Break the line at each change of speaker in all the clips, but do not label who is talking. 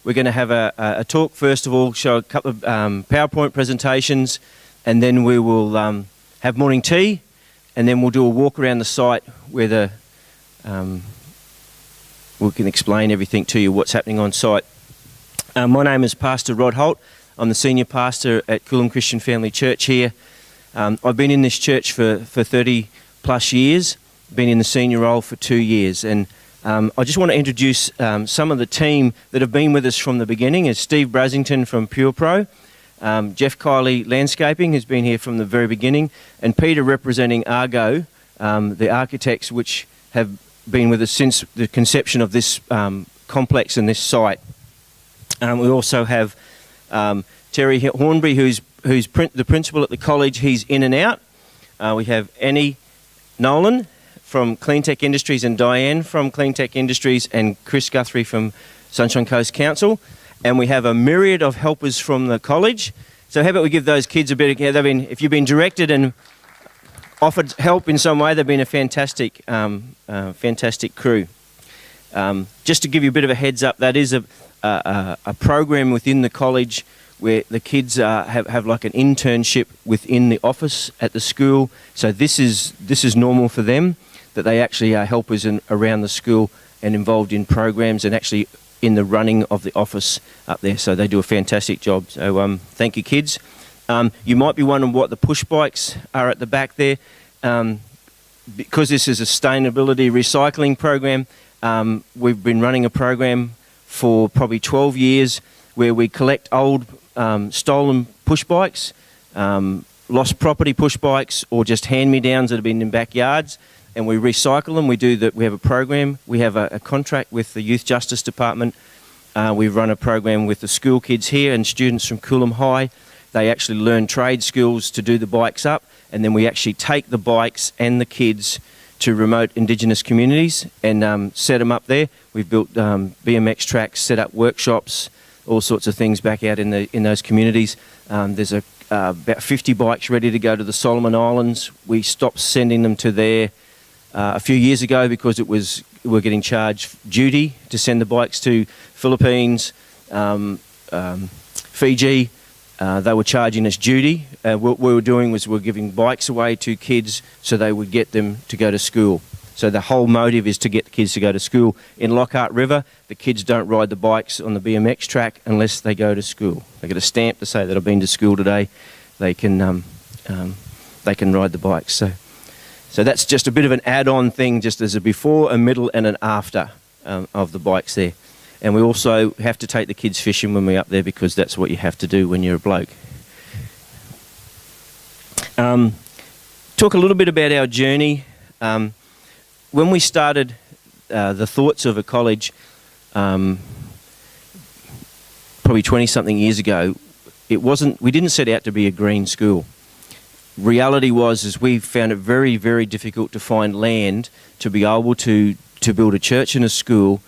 We're going to have a talk first of all, show a couple of PowerPoint presentations, and then we will have morning tea, and then we'll do a walk around the site where we can explain everything to you, what's happening on site. My name is Pastor Rod Holt. I'm the senior pastor at Coolum Christian Family Church here. I've been in this church for 30 plus years, been in the senior role for 2 years, and I just want to introduce some of the team that have been with us from the beginning. Is Steve Brasington from Pure Pro, Jeff Kiley Landscaping, who's been here from the very beginning, and Peter representing Argo, the architects which have been with us since the conception of this complex and this site. We also have Terry Hornby, who's the principal at the college. He's in and out. We have Annie Nolan from Cleantech Industries and Diane from Cleantech Industries and Chris Guthrie from Sunshine Coast Council. And we have a myriad of helpers from the college. So how about we give those kids a bit of, if you've been directed and offered help in some way, they've been a fantastic, fantastic crew. Just to give you a bit of a heads up, that is a program within the college where the kids have like an internship within the office at the school. So this is normal for them, that they actually are helpers around the school and involved in programs and actually in the running of the office up there. So they do a fantastic job. So thank you, kids. You might be wondering what the push bikes are at the back there. Because this is a sustainability recycling program, we've been running a program for probably 12 years where we collect old stolen push bikes, lost property push bikes, or just hand-me-downs that have been in backyards, and we recycle them. We have a program. We have a contract with the Youth Justice Department. We run a program with the school kids here and students from Coolum High. They actually learn trade skills to do the bikes up, and then we actually take the bikes and the kids to remote Indigenous communities and set them up there. We've built BMX tracks, set up workshops, all sorts of things back out in those communities. There's about 50 bikes ready to go to the Solomon Islands. We stopped sending them to there a few years ago because we're getting charged duty to send the bikes to Philippines, Fiji. They were charging us duty. What we were doing was we're giving bikes away to kids so they would get them to go to school. So the whole motive is to get the kids to go to school. In Lockhart River, the kids don't ride the bikes on the BMX track unless they go to school. They get a stamp to say that I've been to school today. They can ride the bikes. So that's just a bit of an add-on thing, just as a before, a middle, and an after of the bikes there. And we also have to take the kids fishing when we're up there because that's what you have to do when you're a bloke. Talk a little bit about our journey. When we started the thoughts of a college, probably 20-something years ago, we didn't set out to be a green school. Reality was we found it very, very difficult to find land to be able to build a church and a school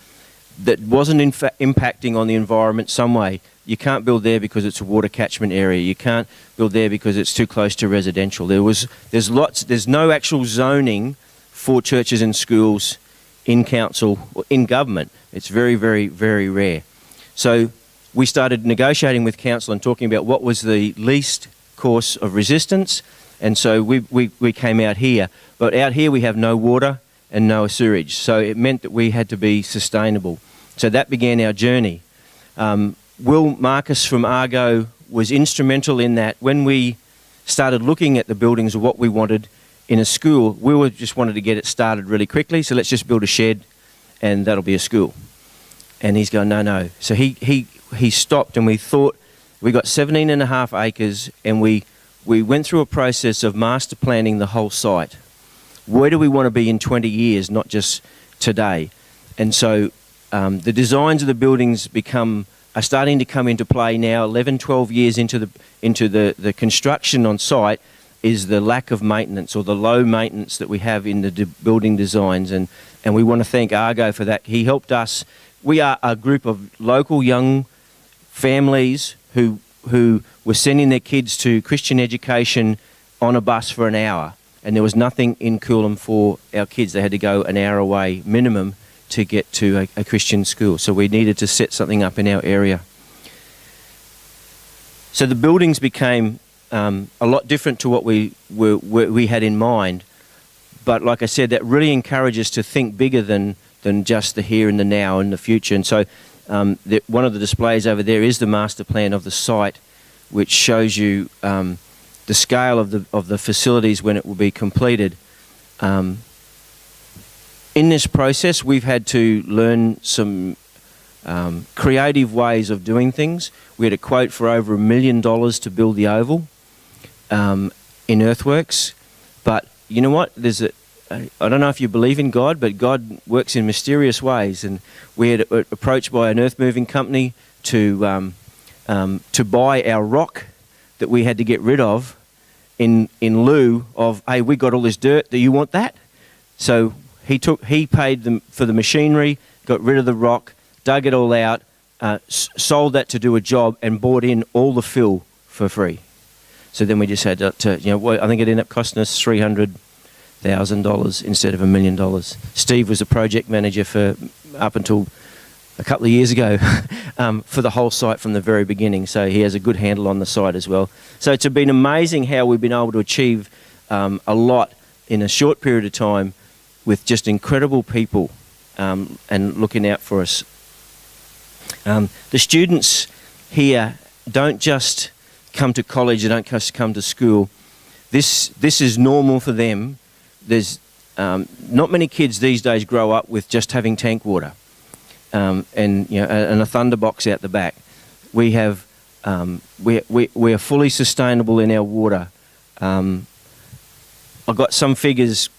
that wasn't impacting on the environment some way. You can't build there because it's a water catchment area. You can't build there because it's too close to residential. There's no actual zoning for churches and schools in council or in government. It's very, very, very rare. So we started negotiating with council and talking about what was the least course of resistance, and so we came out here. But out here we have no water and no sewage, so it meant that we had to be sustainable. So that began our journey. Will Marcus from Argo was instrumental in that. When we started looking at the buildings of what we wanted in a school, we just wanted to get it started really quickly, so let's just build a shed and that'll be a school. And he's going, no. So he stopped, and we thought, we got 17.5 acres, and we went through a process of master planning the whole site. Where do we want to be in 20 years, not just today? And so the designs of the buildings are starting to come into play now. 11, 12 years into the construction on site is the lack of maintenance, or the low maintenance that we have in the building designs. And we want to thank Argo for that. He helped us. We are a group of local young families who were sending their kids to Christian education on a bus for an hour. And there was nothing in Coolum for our kids. They had to go an hour away minimum to get to a Christian school. So we needed to set something up in our area. So the buildings became a lot different to what we had in mind. But like I said, that really encourages us to think bigger than just the here and the now and the future. And so one of the displays over there is the master plan of the site, which shows you the scale of the facilities when it will be completed. In this process, we've had to learn some creative ways of doing things. We had a quote for over $1 million to build the oval in earthworks. But you know what? I don't know if you believe in God, but God works in mysterious ways. And we had approached by an earth-moving company to buy our rock that we had to get rid of in lieu of, hey, we got all this dirt, do you want that? So he paid them for the machinery, got rid of the rock, dug it all out, sold that to do a job, and bought in all the fill for free. So then we just had to I think it ended up costing us $300,000 instead of $1 million. Steve was a project manager for up until a couple of years ago for the whole site from the very beginning. So he has a good handle on the site as well. So it's been amazing how we've been able to achieve a lot in a short period of time with just incredible people and looking out for us. The students here don't just come to college, they don't just come to school. This is normal for them. There's not many kids these days grow up with just having tank water and a thunderbox out the back. We have we are fully sustainable in our water. I've got some figures.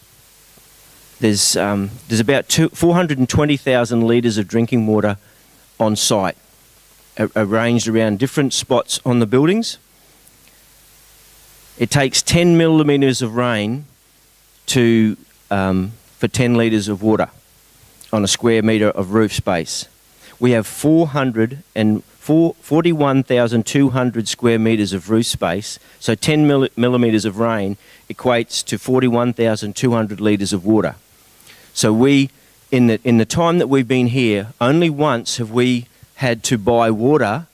There's about 420,000 litres of drinking water on site, arranged around different spots on the buildings. It takes 10 millimetres of rain for 10 litres of water on a square metre of roof space. We have 41,200 square metres of roof space, so 10 millimetres of rain equates to 41,200 litres of water. So we, in the time that we've been here, only once have we had to buy water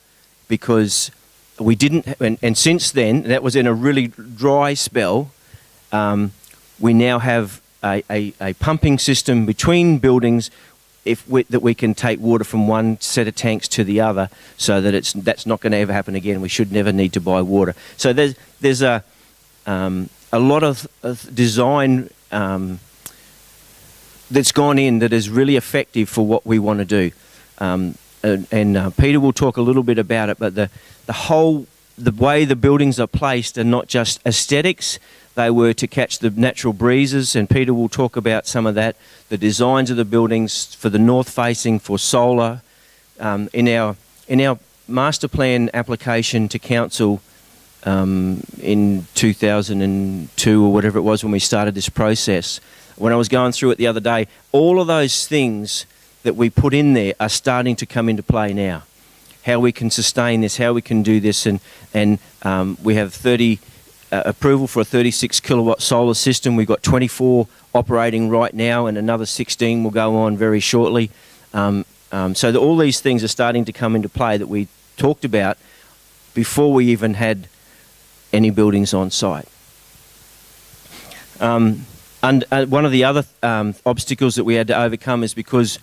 because we didn't, and since then, that was in a really dry spell. We now have a pumping system between buildings that we can take water from one set of tanks to the other, so that that's not going to ever happen again. We should never need to buy water. So there's a lot of design that's gone in that is really effective for what we want to do. And Peter will talk a little bit about it, but the way the buildings are placed are not just aesthetics. They were to catch the natural breezes, and Peter will talk about some of that. The designs of the buildings for the north facing, for solar. In our master plan application to council in 2002 or whatever it was when we started this process, when I was going through it the other day, all of those things that we put in there are starting to come into play now. How we can sustain this, how we can do this, and we have approval for a 36 kilowatt solar system. We've got 24 operating right now, and another 16 will go on very shortly. So all these things are starting to come into play that we talked about before we even had any buildings on site. And one of the other obstacles that we had to overcome is because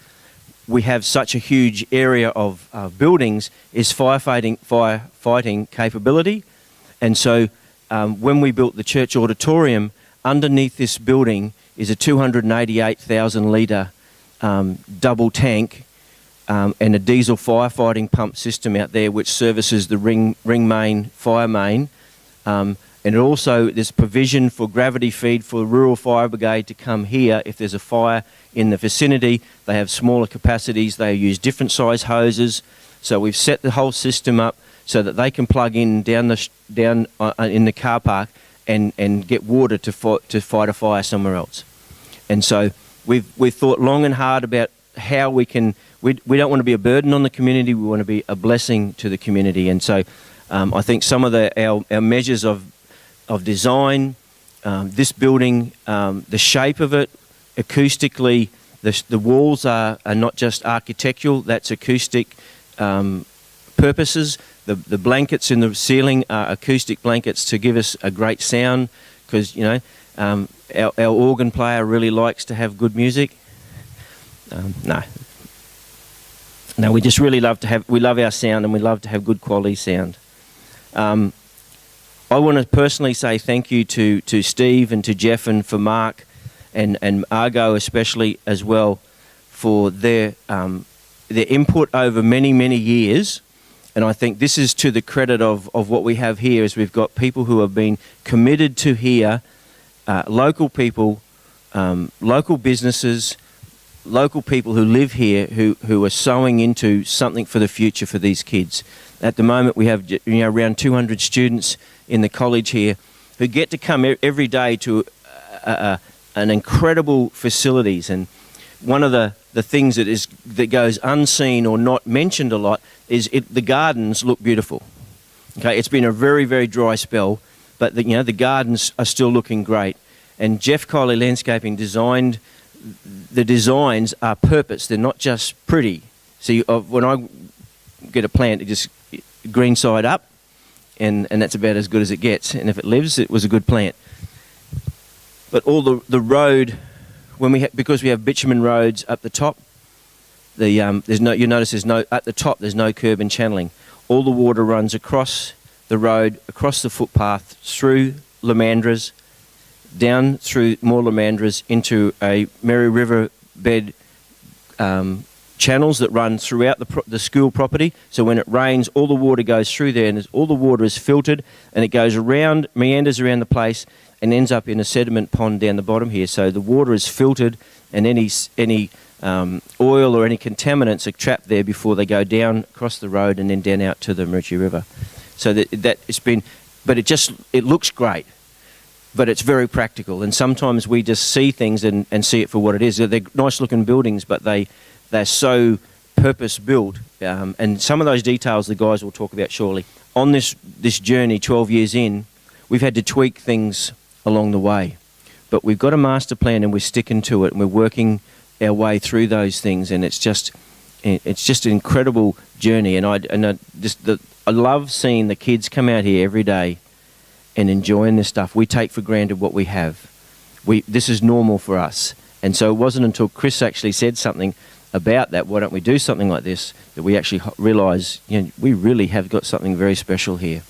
we have such a huge area of buildings is firefighting capability. And so when we built the church auditorium, underneath this building is a 288,000 litre double tank and a diesel firefighting pump system out there which services the ring main, fire main. And also there's provision for gravity feed for the rural fire brigade to come here if there's a fire in the vicinity. They have smaller capacities, they use different size hoses. So we've set the whole system up so that they can plug in down in the car park and get water to fight a fire somewhere else. And so we've thought long and hard about how we can. We don't want to be a burden on the community. We want to be a blessing to the community. And so I think some of our measures of design, this building, the shape of it, acoustically, The walls are not just architectural, that's acoustic purposes. The blankets in the ceiling are acoustic blankets to give us a great sound, because, our organ player really likes to have good music. No, we just really love our sound, and we love to have good quality sound. I want to personally say thank you to Steve and to Jeff and for Mark and Argo especially as well, for their input over many, many years. And I think this is to the credit of what we have here, is we've got people who have been committed to here, local people, local businesses, local people who live here who are sowing into something for the future for these kids. At the moment we have around 200 students in the college here who get to come every day to an incredible facilities. And one of the things that goes unseen or not mentioned a lot is the gardens look beautiful. Okay, it's been a very, very dry spell, but the gardens are still looking great. And Jeff Kiley Landscaping designed, the designs are purpose. They're not just pretty. See, when I get a plant, it just green side up, and that's about as good as it gets. And if it lives, it was a good plant. But all the road, because we have bitumen roads up the top, you notice at the top there's no curb and channeling. All the water runs across the road, across the footpath, through Lamandras, down through more Lamandras into a Merry River bed channels that run throughout the school property. So when it rains, all the water goes through there, and all the water is filtered, and it goes around, meanders around the place, and ends up in a sediment pond down the bottom here. So the water is filtered, and any oil or any contaminants are trapped there before they go down across the road and then down out to the Murchie River. So that it's been, but it looks great, but it's very practical. And sometimes we just see things and see it for what it is. They're nice looking buildings, but they're so purpose built. And some of those details the guys will talk about shortly. On this journey, 12 years in, we've had to tweak things along the way, but we've got a master plan and we're sticking to it, and we're working our way through those things, and it's just an incredible journey. And I love seeing the kids come out here every day and enjoying this stuff. We take for granted what we have. This is normal for us, and so it wasn't until Chris actually said something about that, why don't we do something like this, that we actually realised we really have got something very special here.